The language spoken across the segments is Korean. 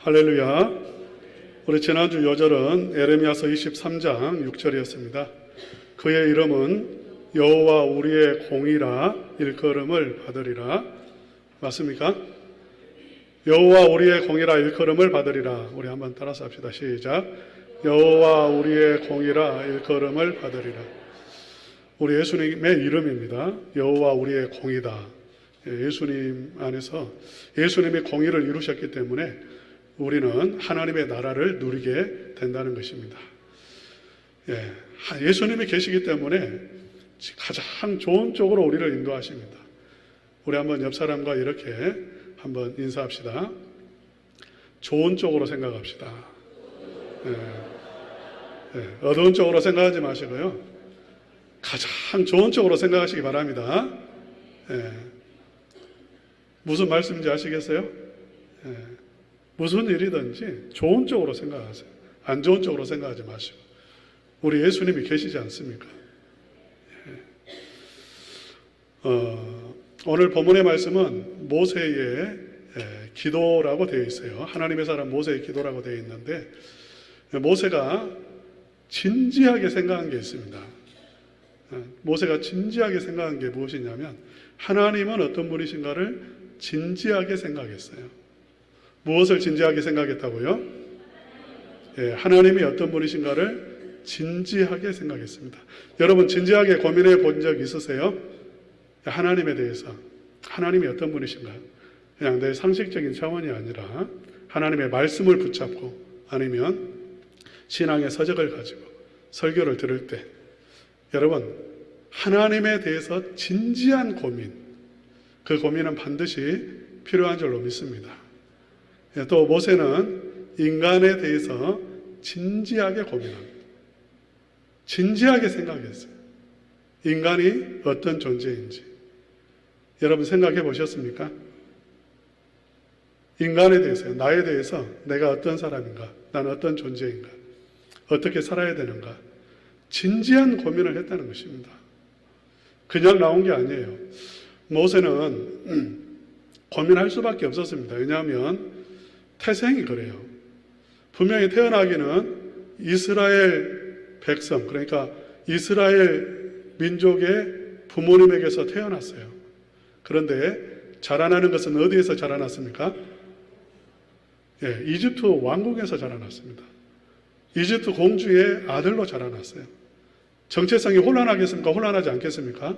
할렐루야. 우리 지난주 요절은 에레미야서 23장 6절이었습니다. 그의 이름은 여호와 우리의 공이라 일컬음을 받으리라. 맞습니까? 여호와 우리의 공이라 일컬음을 받으리라. 우리 한번 따라서 합시다. 시작. 여호와 우리의 공이라 일컬음을 받으리라. 우리 예수님의 이름입니다. 여호와 우리의 공이다. 예수님 안에서 예수님이 공의를 이루셨기 때문에 우리는 하나님의 나라를 누리게 된다는 것입니다. 예수님이 계시기 때문에 가장 좋은 쪽으로 우리를 인도하십니다. 우리 한번 옆 사람과 이렇게 한번 인사합시다. 좋은 쪽으로 생각합시다. 어두운 쪽으로 생각하지 마시고요. 가장 좋은 쪽으로 생각하시기 바랍니다. 무슨 말씀인지 아시겠어요? 무슨 일이든지 좋은 쪽으로 생각하세요. 안 좋은 쪽으로 생각하지 마시고. 우리 예수님이 계시지 않습니까? 오늘 본문의 말씀은 모세의 기도라고 되어 있어요. 하나님의 사람 모세의 기도라고 되어 있는데 모세가 진지하게 생각한 게 있습니다. 모세가 진지하게 생각한 게 무엇이냐면 하나님은 어떤 분이신가를 진지하게 생각했어요. 무엇을 진지하게 생각했다고요? 하나님이 어떤 분이신가를 진지하게 생각했습니다. 여러분 진지하게 고민해 본 적 있으세요? 하나님에 대해서 하나님이 어떤 분이신가? 그냥 내 상식적인 차원이 아니라 하나님의 말씀을 붙잡고 아니면 신앙의 서적을 가지고 설교를 들을 때 여러분 하나님에 대해서 진지한 고민, 그 고민은 반드시 필요한 줄로 믿습니다. 또 모세는 인간에 대해서 진지하게 고민합니다. 진지하게 생각했어요. 인간이 어떤 존재인지. 여러분 생각해 보셨습니까? 인간에 대해서요. 나에 대해서 내가 어떤 사람인가? 나는 어떤 존재인가? 어떻게 살아야 되는가? 진지한 고민을 했다는 것입니다. 그냥 나온 게 아니에요. 모세는 고민할 수밖에 없었습니다. 왜냐하면 태생이 그래요. 분명히 태어나기는 이스라엘 백성, 그러니까 이스라엘 민족의 부모님에게서 태어났어요. 그런데 자라나는 것은 어디에서 자라났습니까? 이집트 왕국에서 자라났습니다. 이집트 공주의 아들로 자라났어요. 정체성이 혼란하겠습니까? 혼란하지 않겠습니까?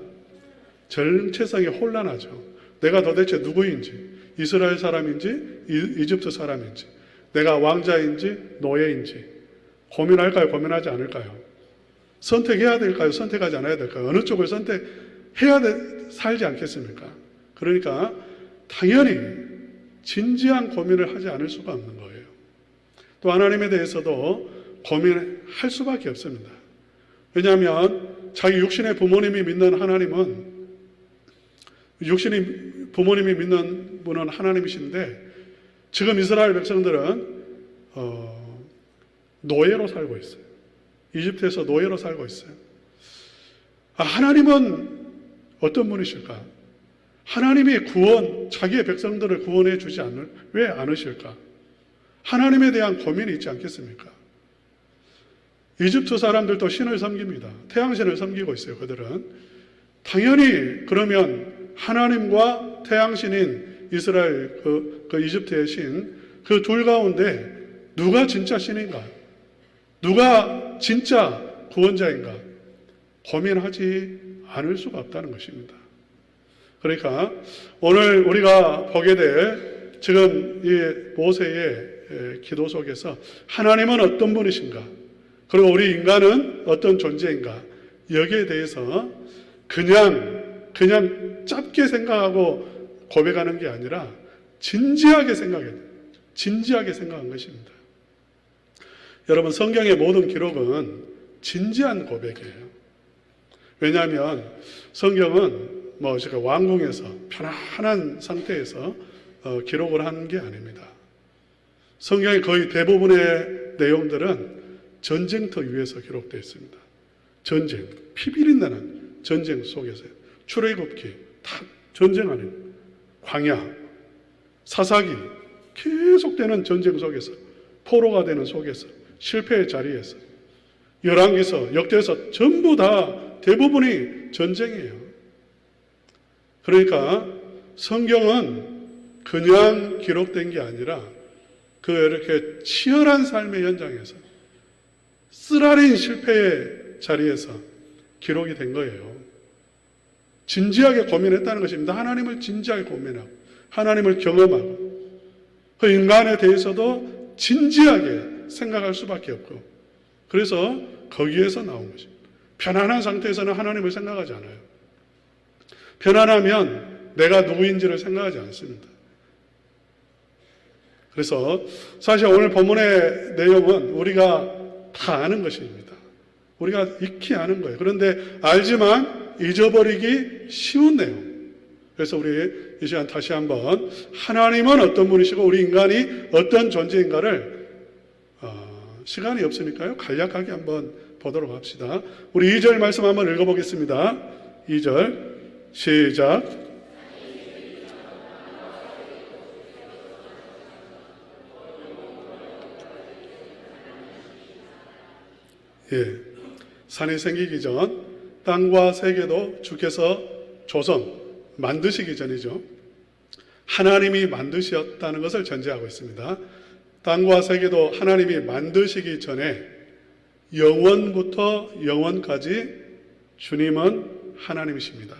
정체성이 혼란하죠. 내가 도대체 누구인지, 이스라엘 사람인지 이집트 사람인지, 내가 왕자인지 노예인지 고민할까요? 고민하지 않을까요? 선택해야 될까요? 선택하지 않아야 될까요? 어느 쪽을 선택해야 살지 않겠습니까? 그러니까 당연히 진지한 고민을 하지 않을 수가 없는 거예요. 또 하나님에 대해서도 고민할 수밖에 없습니다. 왜냐하면 자기 육신의 부모님이 믿는 하나님은 부모님이 믿는 분은 하나님이신데 지금 이스라엘 백성들은 노예로 살고 있어요. 이집트에서 노예로 살고 있어요. 하나님은 어떤 분이실까? 하나님이 자기의 백성들을 구원해 주지 왜 않으실까? 하나님에 대한 고민이 있지 않겠습니까? 이집트 사람들도 신을 섬깁니다. 태양신을 섬기고 있어요. 그들은. 당연히 그러면 하나님과 태양신인 이스라엘 그 이집트의 신, 그 둘 가운데 누가 진짜 신인가? 누가 진짜 구원자인가? 고민하지 않을 수가 없다는 것입니다. 그러니까 오늘 우리가 보게 될 지금 이 모세의 기도 속에서 하나님은 어떤 분이신가? 그리고 우리 인간은 어떤 존재인가? 여기에 대해서 그냥 짧게 생각하고 고백하는 게 아니라 진지하게 생각한 것입니다. 여러분 성경의 모든 기록은 진지한 고백이에요. 왜냐하면 성경은 제가 왕궁에서 편안한 상태에서 기록을 한 게 아닙니다. 성경의 거의 대부분의 내용들은 전쟁터 위에서 기록되어 있습니다. 전쟁, 피비린내는 전쟁 속에서요. 출애굽기 다 전쟁 아니에요. 광야, 사사기, 계속되는 전쟁 속에서, 포로가 되는 속에서, 실패의 자리에서, 열왕기서, 역대서 전부 다 대부분이 전쟁이에요. 그러니까 성경은 그냥 기록된 게 아니라 그 이렇게 치열한 삶의 현장에서 쓰라린 실패의 자리에서 기록이 된 거예요. 진지하게 고민했다는 것입니다. 하나님을 진지하게 고민하고 하나님을 경험하고 그 인간에 대해서도 진지하게 생각할 수밖에 없고, 그래서 거기에서 나온 것입니다. 편안한 상태에서는 하나님을 생각하지 않아요. 편안하면 내가 누구인지를 생각하지 않습니다. 그래서 사실 오늘 본문의 내용은 우리가 다 아는 것입니다. 우리가 익히 아는 거예요. 그런데 알지만 잊어버리기 쉬운 내용. 그래서 우리 이 시간 다시 한번 하나님은 어떤 분이시고 우리 인간이 어떤 존재인가를 시간이 없으니까요, 간략하게 한번 보도록 합시다. 우리 2절 말씀 한번 읽어보겠습니다. 2절 시작. 예, 산이 생기기 전 땅과 세계도 주께서 만드시기 전이죠. 하나님이 만드셨다는 것을 전제하고 있습니다. 땅과 세계도 하나님이 만드시기 전에 영원부터 영원까지 주님은 하나님이십니다.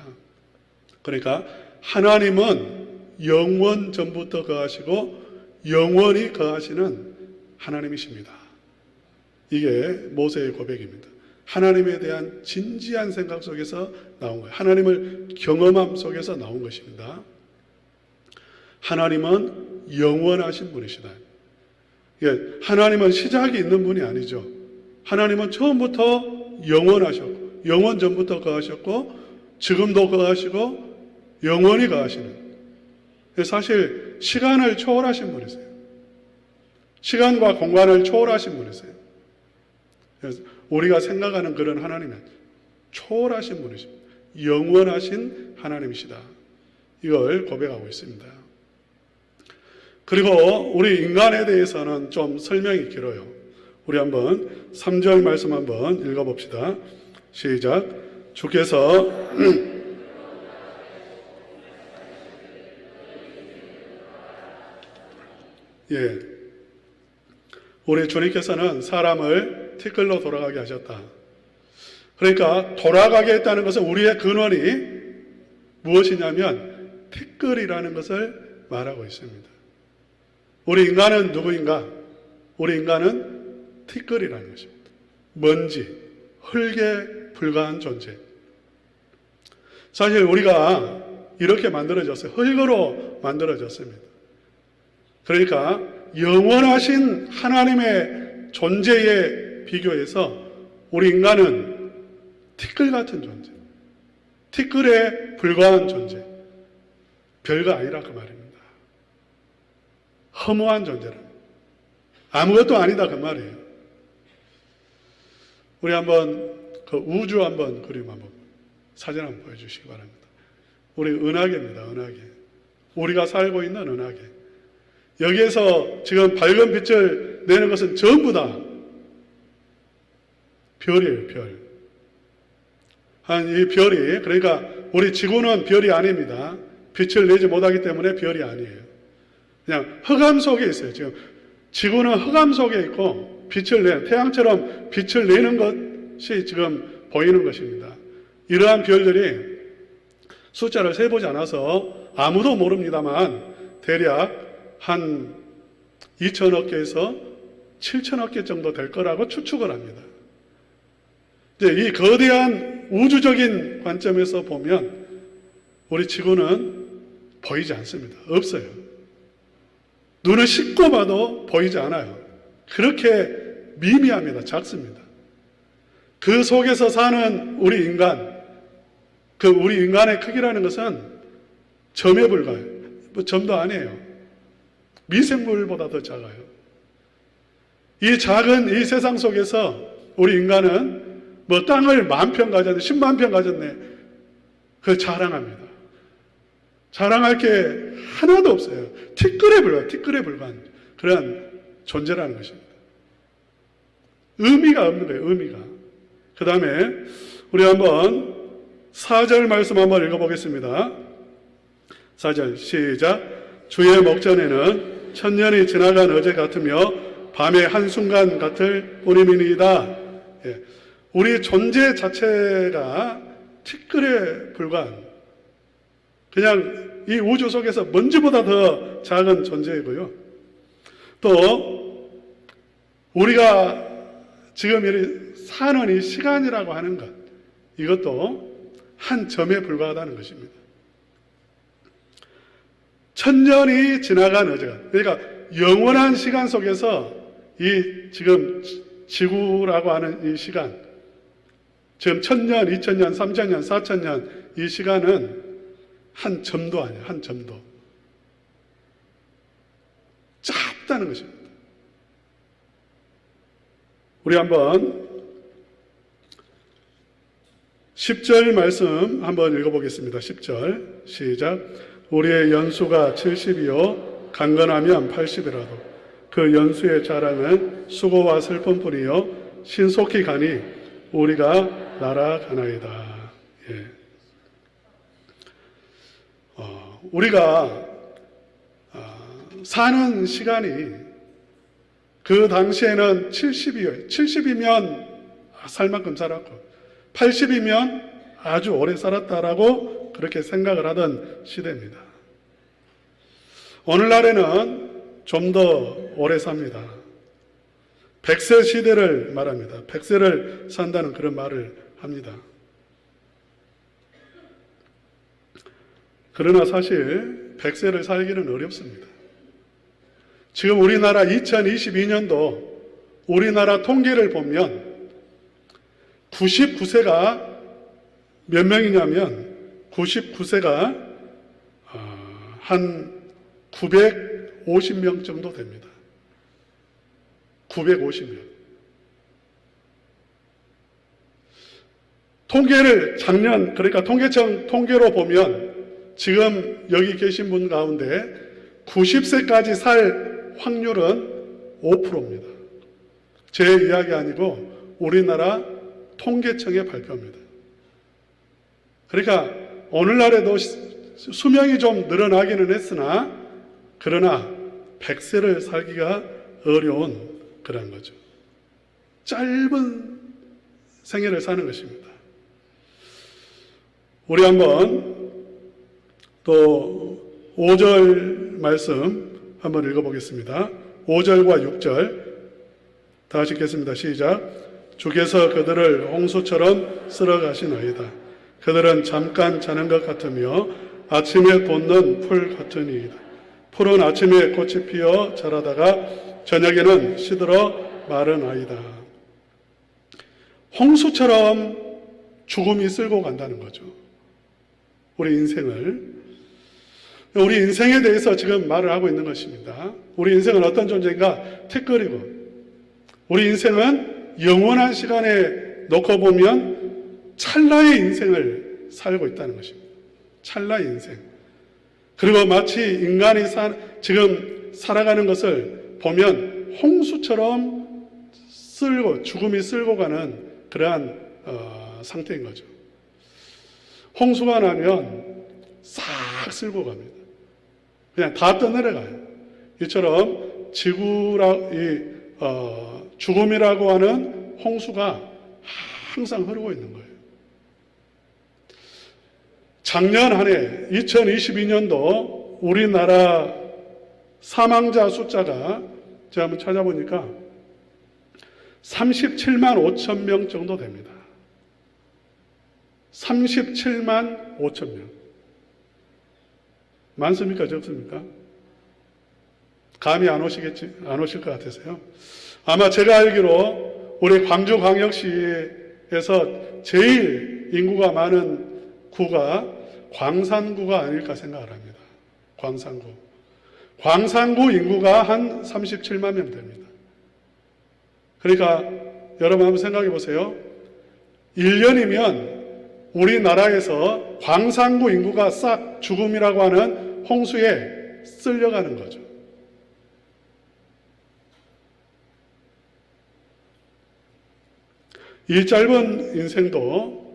그러니까 하나님은 영원 전부터 거하시고 영원히 거하시는 하나님이십니다. 이게 모세의 고백입니다. 하나님에 대한 진지한 생각 속에서 나온 거예요. 하나님을 경험함 속에서 나온 것입니다. 하나님은 영원하신 분이시다. 하나님은 시작이 있는 분이 아니죠. 하나님은 처음부터 영원하셨고, 영원 전부터 거하셨고, 지금도 거하시고, 영원히 거하시는. 사실 시간을 초월하신 분이세요. 시간과 공간을 초월하신 분이세요. 그래서 우리가 생각하는 그런 하나님은 초월하신 분이십니다. 영원하신 하나님이시다. 이걸 고백하고 있습니다. 그리고 우리 인간에 대해서는 좀 설명이 길어요. 우리 한번 3절 말씀 한번 읽어봅시다. 시작. 주께서 예, 우리 주님께서는 사람을 티끌로 돌아가게 하셨다. 그러니까 돌아가게 했다는 것은 우리의 근원이 무엇이냐면 티끌이라는 것을 말하고 있습니다. 우리 인간은 누구인가? 우리 인간은 티끌이라는 것입니다. 먼지, 흙에 불과한 존재. 사실 우리가 이렇게 만들어졌어요. 흙으로 만들어졌습니다. 그러니까 영원하신 하나님의 존재에 비교해서 우리 인간은 티끌 같은 존재, 티끌에 불과한 존재, 별거 아니라 그 말입니다. 허무한 존재랍니다. 아무것도 아니다 그 말이에요. 우리 한번 그 우주 한번 그림 한번 사진 한번 보여주시기 바랍니다. 우리 은하계입니다. 은하계. 우리가 살고 있는 은하계. 여기에서 지금 밝은 빛을 내는 것은 전부 다 별이에요. 별. 이 별이, 그러니까 우리 지구는 별이 아닙니다. 빛을 내지 못하기 때문에 별이 아니에요. 그냥 흑암 속에 있어요. 지금 지구는 흑암 속에 있고 태양처럼 빛을 내는 것이 지금 보이는 것입니다. 이러한 별들이 숫자를 세보지 않아서 아무도 모릅니다만 대략 한 2천억 개에서 7천억 개 정도 될 거라고 추측을 합니다. 이제 이 거대한 우주적인 관점에서 보면 우리 지구는 보이지 않습니다. 없어요. 눈을 씻고 봐도 보이지 않아요. 그렇게 미미합니다. 작습니다. 그 속에서 사는 우리 인간, 우리 인간의 크기라는 것은 점에 불과해요. 점도 아니에요. 미생물보다 더 작아요. 이 작은 이 세상 속에서 우리 인간은 땅을 10,000평 가졌네, 100,000평 가졌네, 그걸 자랑합니다. 자랑할 게 하나도 없어요. 티끌에 불과한 그런 존재라는 것입니다. 의미가 없는 거예요. 의미가. 그 다음에 우리 한번 4절 말씀 한번 읽어보겠습니다. 4절 시작. 주의 목전에는 천년이 지나간 어제 같으며 밤의 한순간 같을 뿐임이니이다. 예. 우리 존재 자체가 티끌에 불과한 그냥 이 우주 속에서 먼지보다 더 작은 존재이고요. 또 우리가 지금 사는 이 시간이라고 하는 것, 이것도 한 점에 불과하다는 것입니다. 천년이 지나간 어제가, 그러니까 영원한 시간 속에서 이 지금 지구라고 하는 이 시간, 지금 1000년, 2000년, 3000년, 4000년 이 시간은 한 점도 아니에요. 한 점도. 짧다는 것입니다. 우리 한번 10절 말씀 한번 읽어보겠습니다. 10절 시작. 우리의 연수가 70이요 강건하면 80이라도 그 연수의 자랑은 수고와 슬픔뿐이요 신속히 가니 우리가 날아가나이다. 예. 우리가 사는 시간이 그 당시에는 70이요. 70이면 살 만큼 살았고 80이면 아주 오래 살았다라고 그렇게 생각을 하던 시대입니다. 오늘날에는 좀 더 오래 삽니다. 100세 시대를 말합니다. 100세를 산다는 그런 말을 합니다. 그러나 사실 100세를 살기는 어렵습니다. 지금 우리나라 2022년도 우리나라 통계를 보면 99세가 몇 명이냐면 99세가 한 950명 정도 됩니다. 950명. 통계를 작년, 그러니까 통계청 통계로 보면 지금 여기 계신 분 가운데 90세까지 살 확률은 5%입니다. 제 이야기 아니고 우리나라 통계청의 발표입니다. 그러니까 오늘날에도 수명이 좀 늘어나기는 했으나 그러나 100세를 살기가 어려운 그런 거죠. 짧은 생애를 사는 것입니다. 우리 한번 또 5절 말씀 한번 읽어보겠습니다. 5절과 6절 다 같이 읽겠습니다. 시작. 주께서 그들을 홍수처럼 쓸어가시나이다. 그들은 잠깐 자는 것 같으며 아침에 돋는 풀 같으니이다. 풀은 아침에 꽃이 피어 자라다가 저녁에는 시들어 마르나이다. 홍수처럼 죽음이 쓸고 간다는 거죠. 우리 인생을. 우리 인생에 대해서 지금 말을 하고 있는 것입니다. 우리 인생은 어떤 존재인가? 티끌이고 우리 인생은 영원한 시간에 놓고 보면 찰나의 인생을 살고 있다는 것입니다. 찰나의 인생. 그리고 마치 인간이 지금 살아가는 것을 보면 홍수처럼 죽음이 쓸고 가는 그러한 상태인 거죠. 홍수가 나면 싹 쓸고 갑니다. 그냥 다 떠내려가요. 이처럼 죽음이라고 하는 홍수가 항상 흐르고 있는 거예요. 작년 한 해 2022년도 우리나라 사망자 숫자가 제가 한번 찾아보니까 37만 5천 명 정도 됩니다. 37만 5천 명. 많습니까? 적습니까? 감이 안 오실 것 같아서요. 아마 제가 알기로 우리 광주광역시에서 제일 인구가 많은 구가 광산구가 아닐까 생각을 합니다. 광산구. 광산구 인구가 한 37만 명 됩니다. 그러니까 여러분 한번 생각해 보세요. 1년이면 우리나라에서 광산구 인구가 싹 죽음이라고 하는 홍수에 쓸려가는 거죠. 이 짧은 인생도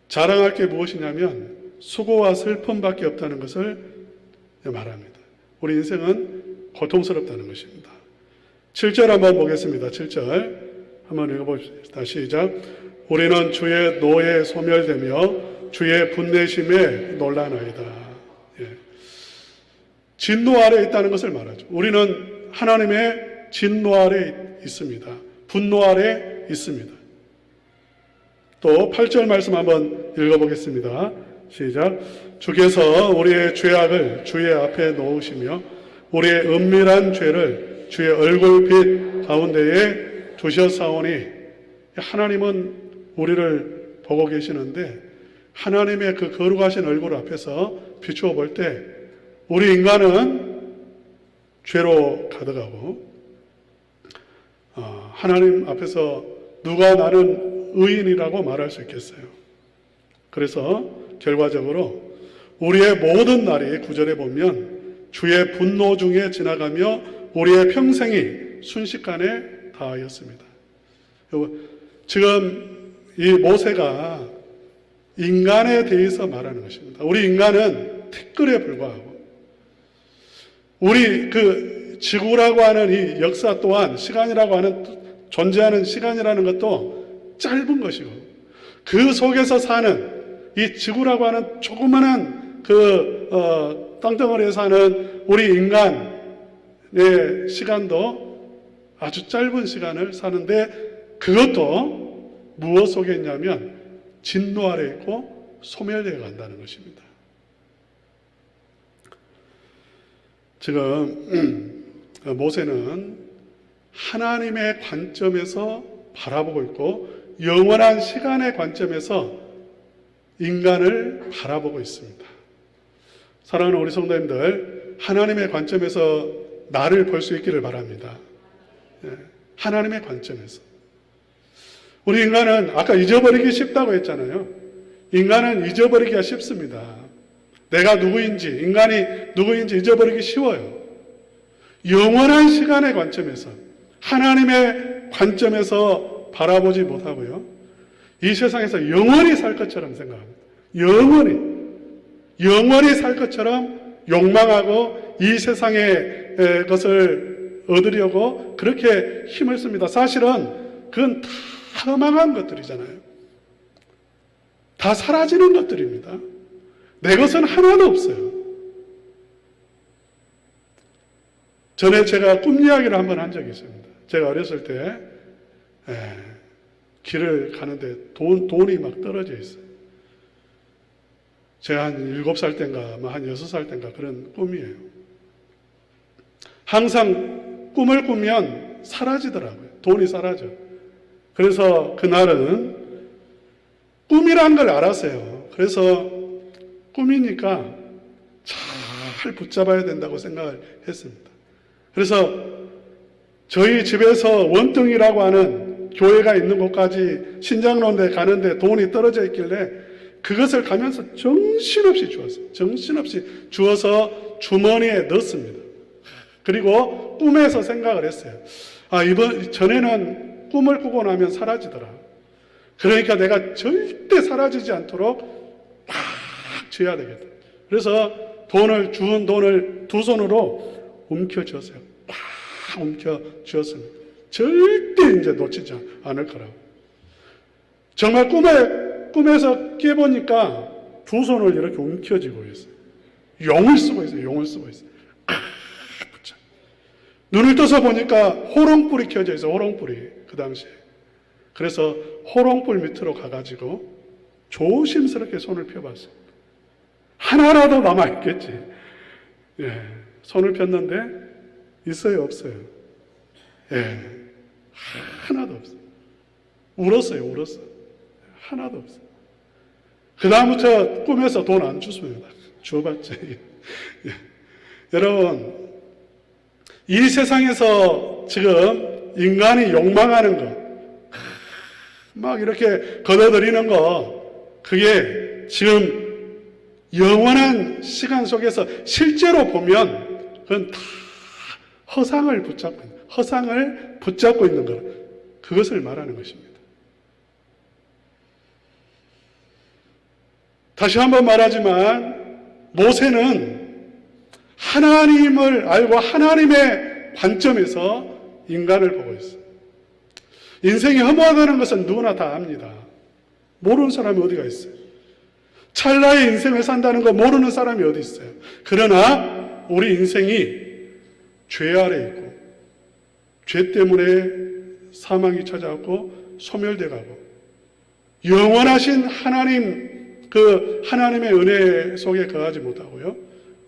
자랑할 게 무엇이냐면 수고와 슬픔밖에 없다는 것을 말합니다. 우리 인생은 고통스럽다는 것입니다. 7절 한번 보겠습니다. 7절 한번 읽어봅시다. 시작. 우리는 주의 노에 소멸되며 주의 분내심에 놀라나이다. 예. 진노 아래 있다는 것을 말하죠. 우리는 하나님의 진노 아래 있습니다. 분노 아래 있습니다. 또 8절 말씀 한번 읽어보겠습니다. 시작. 주께서 우리의 죄악을 주의 앞에 놓으시며 우리의 은밀한 죄를 주의 얼굴빛 가운데에 두셨사오니, 하나님은 우리를 보고 계시는데 하나님의 그 거룩하신 얼굴 앞에서 비추어 볼 때 우리 인간은 죄로 가득하고, 하나님 앞에서 누가 나는 의인이라고 말할 수 있겠어요. 그래서 결과적으로 우리의 모든 날이 9절에 보면 주의 분노 중에 지나가며 우리의 평생이 순식간에 다하였습니다. 지금 이 모세가 인간에 대해서 말하는 것입니다. 우리 인간은 티끌에 불과하고, 우리 그 지구라고 하는 이 역사 또한, 시간이라고 하는 존재하는 시간이라는 것도 짧은 것이고, 그 속에서 사는 이 지구라고 하는 조그마한 땅덩어리에 사는 우리 인간의 시간도 아주 짧은 시간을 사는데, 그것도 무엇 속에 있냐면 진노 아래 있고 소멸되어 간다는 것입니다. 지금 모세는 하나님의 관점에서 바라보고 있고 영원한 시간의 관점에서 인간을 바라보고 있습니다. 사랑하는 우리 성도님들, 하나님의 관점에서 나를 볼 수 있기를 바랍니다. 하나님의 관점에서. 우리 인간은 아까 잊어버리기 쉽다고 했잖아요. 인간은 잊어버리기가 쉽습니다. 내가 누구인지, 인간이 누구인지 잊어버리기 쉬워요. 영원한 시간의 관점에서, 하나님의 관점에서 바라보지 못하고요, 이 세상에서 영원히 살 것처럼 생각합니다. 영원히 살 것처럼 욕망하고 이 세상의 것을 얻으려고 그렇게 힘을 씁니다. 사실은 그건 다 허망한 것들이잖아요. 다 사라지는 것들입니다. 내 것은 하나도 없어요. 전에 제가 꿈 이야기를 한번 한 적이 있습니다. 제가 어렸을 때 길을 가는데 돈이 막 떨어져 있어요. 제가 한 7살 땐가 한 6살 땐가 그런 꿈이에요. 항상 꿈을 꾸면 사라지더라고요. 돈이 사라져. 그래서 그날은 꿈이란 걸 알았어요. 그래서 꿈이니까 잘 붙잡아야 된다고 생각을 했습니다. 그래서 저희 집에서 원등이라고 하는 교회가 있는 곳까지 신장로인데 가는데 돈이 떨어져 있길래 그것을 가면서 정신없이 주었어요. 정신없이 주어서 주머니에 넣었습니다. 그리고 꿈에서 생각을 했어요. 전에는 꿈을 꾸고 나면 사라지더라. 그러니까 내가 절대 사라지지 않도록 팍 쥐어야 되겠다. 그래서 주운 돈을 두 손으로 움켜쥐었어요. 팍 움켜쥐었습니다. 절대 이제 놓치지 않을 거라고. 정말 꿈에서 깨보니까 두 손을 이렇게 움켜쥐고 있어요. 용을 쓰고 있어요. 눈을 떠서 보니까 호롱불이 켜져 있어요. 호롱불이 그 당시에. 그래서 호롱불 밑으로 가가지고 조심스럽게 손을 펴봤어요. 하나라도 남아있겠지. 손을 폈는데 있어요, 없어요? 하나도 없어요. 울었어요. 하나도 없어요. 그 다음부터 꿈에서 돈 안 줬습니다. 줘봤지. 여러분, 이 세상에서 지금 인간이 욕망하는 것, 막 이렇게 거둬들이는 거, 그게 지금 영원한 시간 속에서 실제로 보면 그건 다 허상을 붙잡고 있는 것, 그것을 말하는 것입니다. 다시 한번 말하지만 모세는 하나님을 알고 하나님의 관점에서 인간을 보고 있어요. 인생이 허무하다는 것은 누구나 다 압니다. 모르는 사람이 어디가 있어요? 찰나의 인생을 산다는 거 모르는 사람이 어디 있어요? 그러나 우리 인생이 죄 아래 있고 죄 때문에 사망이 찾아왔고 소멸돼 가고 영원하신 하나님, 그 하나님의 은혜 속에 거하지 못하고요,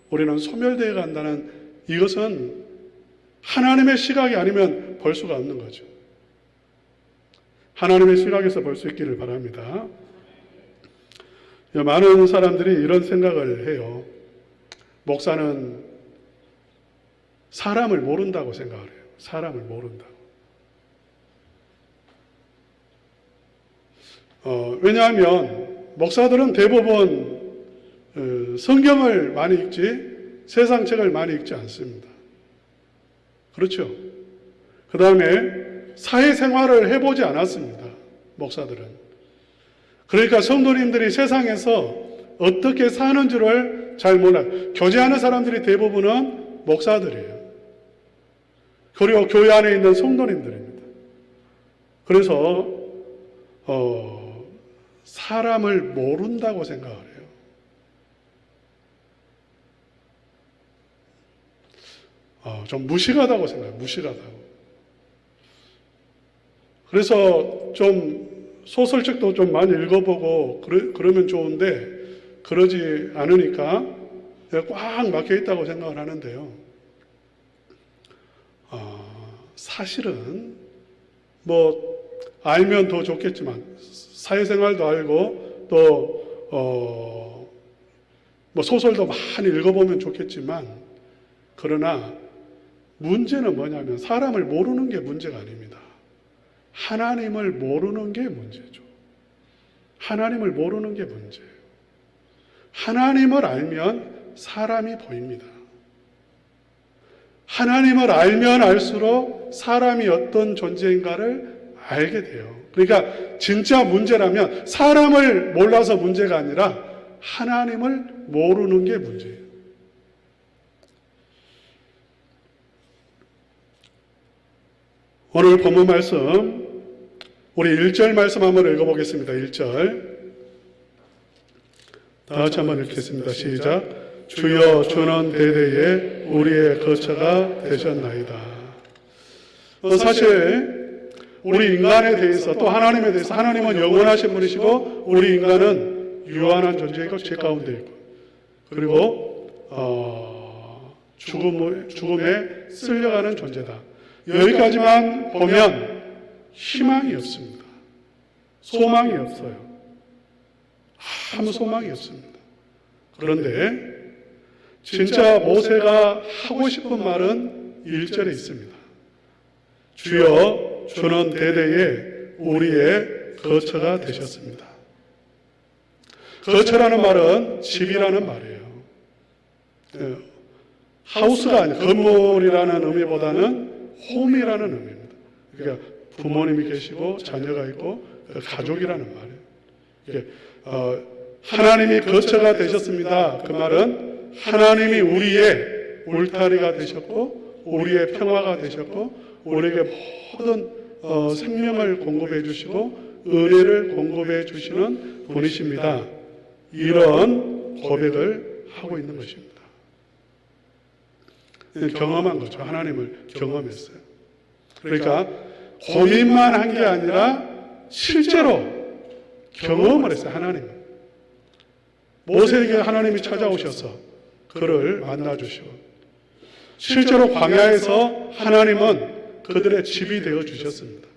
우리는 소멸되어 간다는 이것은 하나님의 시각이 아니면 볼 수가 없는 거죠. 하나님의 시각에서 볼 수 있기를 바랍니다. 많은 사람들이 이런 생각을 해요. 목사는 사람을 모른다고 생각을 해요. 사람을 모른다고. 왜냐하면 목사들은 대부분 성경을 많이 읽지 세상 책을 많이 읽지 않습니다. 그렇죠? 그 다음에 사회생활을 해보지 않았습니다. 목사들은. 그러니까 성도님들이 세상에서 어떻게 사는 줄을 잘 몰라요. 교제하는 사람들이 대부분은 목사들이에요. 그리고 교회 안에 있는 성도님들입니다. 그래서 사람을 모른다고 생각을 해요. 좀 무식하다고 생각해요. 무식하다고. 그래서 좀 소설책도 좀 많이 읽어보고 그러면 좋은데 그러지 않으니까 꽉 막혀 있다고 생각을 하는데요. 사실은 뭐 알면 더 좋겠지만 사회생활도 알고 또 뭐 소설도 많이 읽어보면 좋겠지만, 그러나 문제는 뭐냐면 사람을 모르는 게 문제가 아닙니다. 하나님을 모르는 게 문제죠. 하나님을 모르는 게 문제예요. 하나님을 알면 사람이 보입니다. 하나님을 알면 알수록 사람이 어떤 존재인가를 알게 돼요. 그러니까 진짜 문제라면 사람을 몰라서 문제가 아니라 하나님을 모르는 게 문제예요. 오늘 본문 말씀, 우리 1절 말씀 한번 읽어보겠습니다. 1절. 다 같이 한번 읽겠습니다. 시작. 주여 주는 대대에 우리의 거처가 되셨나이다. 사실 우리 인간에 대해서 또 하나님에 대해서, 하나님은 영원하신 분이시고 우리 인간은 유한한 존재이고 죄 가운데 있고, 그리고 죽음에 쓸려가는 존재다. 여기까지만 보면 희망이 없습니다. 소망이 없어요. 아무 소망이 없습니다. 그런데 진짜 모세가 하고 싶은 말은 1절에 있습니다. 주여 주는 대대에 우리의 거처가 되셨습니다. 거처라는 말은 집이라는 말이에요. 하우스가 아니라 건물이라는 의미보다는 홈이라는 의미입니다. 그러니까 부모님이 계시고 자녀가 있고 가족이라는 말이에요. 하나님이 거처가 되셨습니다. 그 말은 하나님이 우리의 울타리가 되셨고 우리의 평화가 되셨고 우리에게 모든 생명을 공급해 주시고 은혜를 공급해 주시는 분이십니다. 이런 고백을 하고 있는 것입니다. 경험한 거죠. 하나님을 경험했어요. 그러니까 고민만 한 게 아니라 실제로 경험을 했어요. 하나님. 모세에게 하나님이 찾아오셔서 그를 만나주시고, 실제로 광야에서 하나님은 그들의 집이 되어주셨습니다.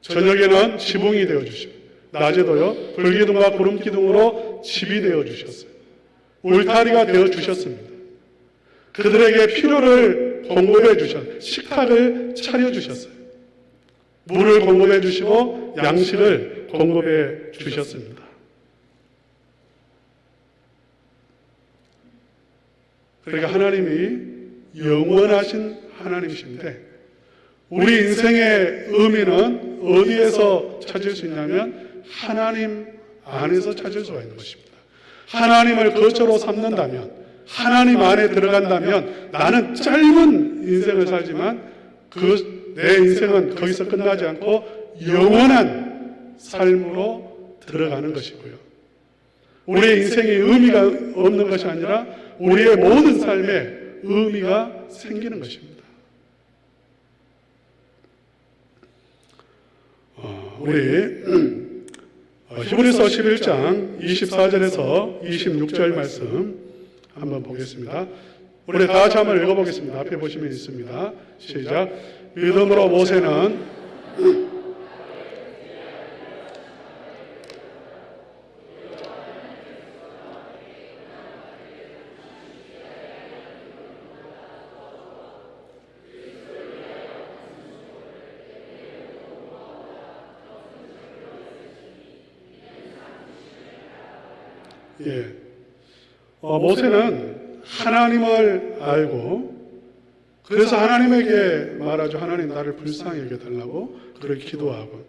저녁에는 지붕이 되어주시고, 낮에도요 불기둥과 구름기둥으로 집이 되어주셨어요. 울타리가 되어주셨습니다. 그들에게 필요를 공급해 주셨어요. 식탁을 차려주셨어요. 물을 공급해 주시고 양식을 공급해 주셨습니다. 그러니까 하나님이 영원하신 하나님이신데 우리 인생의 의미는 어디에서 찾을 수 있냐면 하나님 안에서 찾을 수가 있는 것입니다. 하나님을 거처로 삼는다면, 하나님 안에 들어간다면 나는 짧은 인생을 살지만 내 인생은 거기서 끝나지 않고 영원한 삶으로 들어가는 것이고요. 우리의 인생이 의미가 없는 것이 아니라 우리의 모든 삶에 의미가 생기는 것입니다. 우리 히브리서 11장 24절에서 26절 말씀 한번 보겠습니다. 우리 다 같이 한번 읽어보겠습니다. 앞에 보시면 있습니다. 시작. 믿음으로 모세는 모세는 하나님을 알고 그래서 하나님에게 말하죠. 하나님 나를 불쌍히 여겨달라고 그렇게 기도하고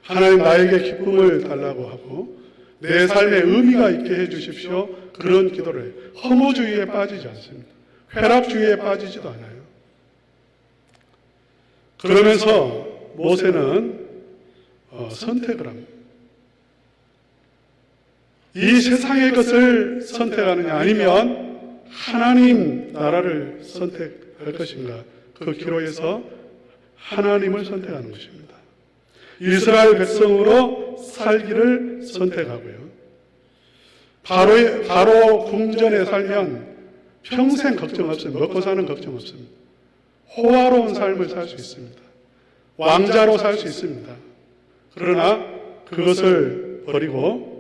하나님 나에게 기쁨을 달라고 하고 내 삶에 의미가 있게 해주십시오. 그런 기도를 해요. 허무주의에 빠지지 않습니다. 쾌락주의에 빠지지도 않아요. 그러면서 모세는 선택을 합니다. 이 세상의 것을 선택하느냐 아니면 하나님 나라를 선택할 것인가, 그 기로에서 하나님을 선택하는 것입니다. 이스라엘 백성으로 살기를 선택하고요. 바로 궁전에 살면 평생 걱정 없습니다. 먹고 사는 걱정 없습니다. 호화로운 삶을 살 수 있습니다. 왕자로 살 수 있습니다. 그러나 그것을 버리고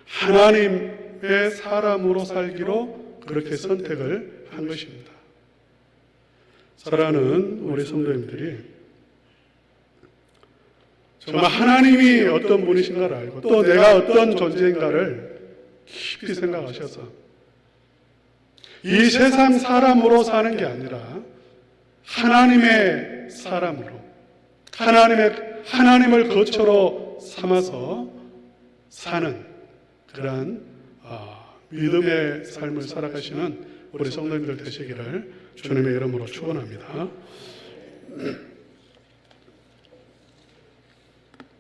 하나님의 사람으로 살기로 그렇게 선택을 한 것입니다. 사랑하는 우리 성도님들이 정말 하나님이 어떤 분이신가를 알고 또 내가 어떤 존재인가를 깊이 생각하셔서 이 세상 사람으로 사는 게 아니라 하나님의 사람으로 하나님을 거처로 삼아서 사는 그러한 믿음의 삶을 살아가시는 우리 성도님들 되시기를 주님의 이름으로 축원합니다.